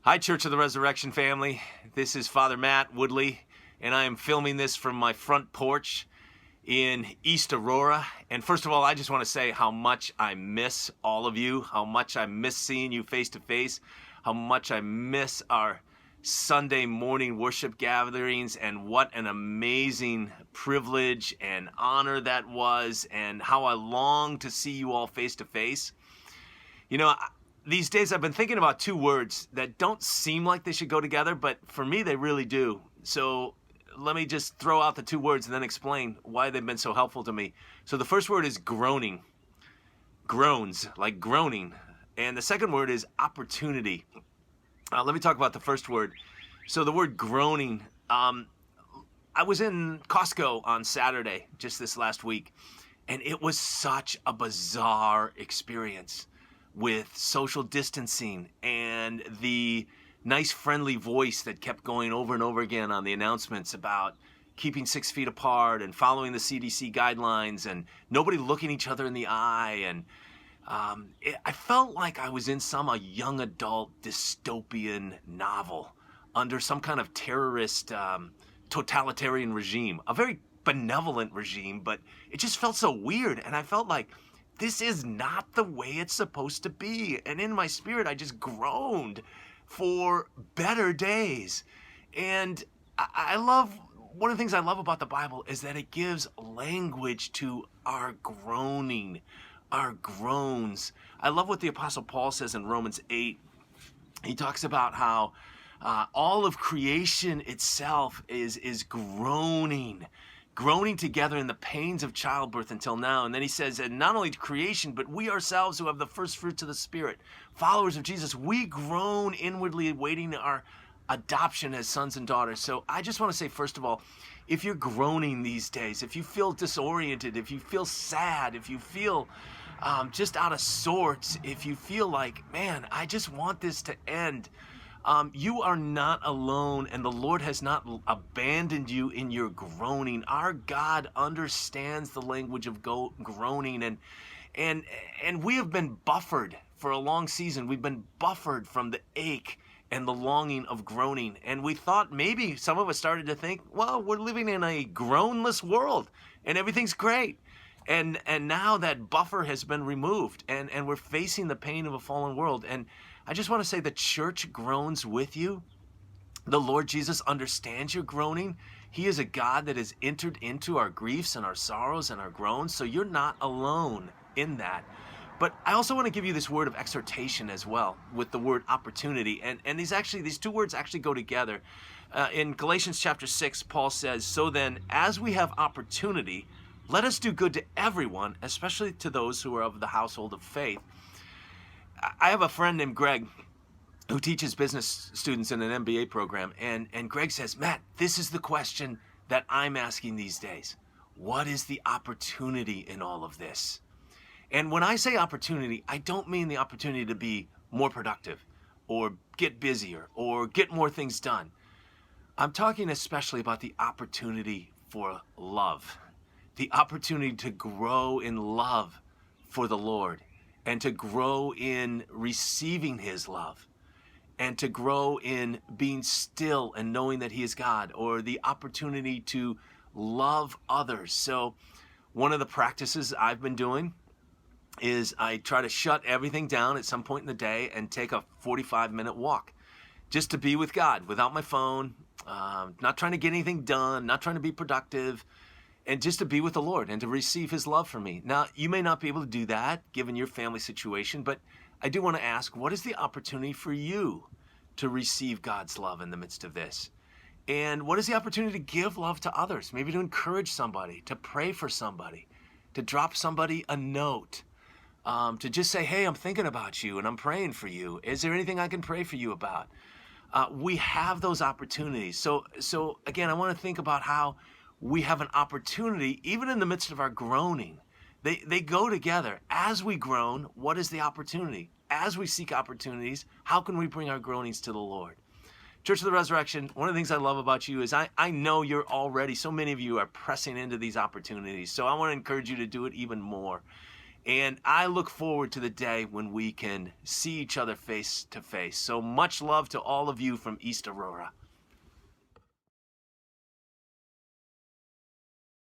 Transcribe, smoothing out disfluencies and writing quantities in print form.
Hi, Church of the Resurrection family. This is Father Matt Woodley, and I am filming this from my front porch in East Aurora. And first of all, I just want to say how much I miss all of you, how much I miss seeing you face to face, how much I miss our Sunday morning worship gatherings, and what an amazing privilege and honor that was, and how I long to see you all face to face. You know, these days I've been thinking about two words that don't seem like they should go together, but for me they really do. So let me just throw out the two words and then explain why they've been so helpful to me. So the first word is groaning. Groans, like groaning. And the second word is opportunity. Let me talk about the first word. So the word groaning. I was in Costco on Saturday, just this last week, and it was such a bizarre experience, with social distancing and the nice friendly voice that kept going over and over again on the announcements about keeping 6 feet apart and following the CDC guidelines and nobody looking each other in the eye. And I felt like I was in some young adult dystopian novel under some kind of terrorist totalitarian regime, a very benevolent regime, but it just felt so weird. And I felt like this is not the way it's supposed to be. And in my spirit, I just groaned for better days. And I love, one of the things I love about the Bible is that it gives language to our groaning, our groans. I love what the Apostle Paul says in Romans 8. He talks about how all of creation itself is groaning together in the pains of childbirth until now. And then he says, and not only creation, but we ourselves who have the first fruits of the Spirit, followers of Jesus, we groan inwardly awaiting our adoption as sons and daughters. So I just want to say, first of all, if you're groaning these days, if you feel disoriented, if you feel sad, if you feel just out of sorts, if you feel like, man, I just want this to end, you are not alone, and the Lord has not abandoned you in your groaning. Our God understands the language of groaning, and we have been buffered for a long season. We've been buffered from the ache and the longing of groaning, and we thought maybe some of us started to think, well, we're living in a groanless world, and everything's great. And now that buffer has been removed, and we're facing the pain of a fallen world. And I just want to say the church groans with you. The Lord Jesus understands your groaning. He is a God that has entered into our griefs and our sorrows and our groans, so you're not alone in that. But I also want to give you this word of exhortation as well, with the word opportunity. And these two words actually go together. In Galatians chapter 6, Paul says, so then, as we have opportunity, let us do good to everyone, especially to those who are of the household of faith. I have a friend named Greg who teaches business students in an MBA program, and Greg says, Matt, this is the question that I'm asking these days. What is the opportunity in all of this? And when I say opportunity, I don't mean the opportunity to be more productive or get busier or get more things done. I'm talking especially about the opportunity for love, the opportunity to grow in love for the Lord, and to grow in receiving his love, and to grow in being still and knowing that he is God, or the opportunity to love others. So one of the practices I've been doing is I try to shut everything down at some point in the day and take a 45-minute walk just to be with God without my phone, not trying to get anything done, not trying to be productive, and just to be with the Lord and to receive his love for me. Now, you may not be able to do that given your family situation, but I do want to ask, what is the opportunity for you to receive God's love in the midst of this? And what is the opportunity to give love to others? Maybe to encourage somebody, to pray for somebody, to drop somebody a note, to just say, hey, I'm thinking about you and I'm praying for you. Is there anything I can pray for you about? We have those opportunities. So again, I want to think about how we have an opportunity, even in the midst of our groaning. They go together. As we groan, what is the opportunity? As we seek opportunities, how can we bring our groanings to the Lord? Church of the Resurrection, one of the things I love about you is I know you're already, so many of you are pressing into these opportunities. So I want to encourage you to do it even more. And I look forward to the day when we can see each other face to face. So much love to all of you from East Aurora.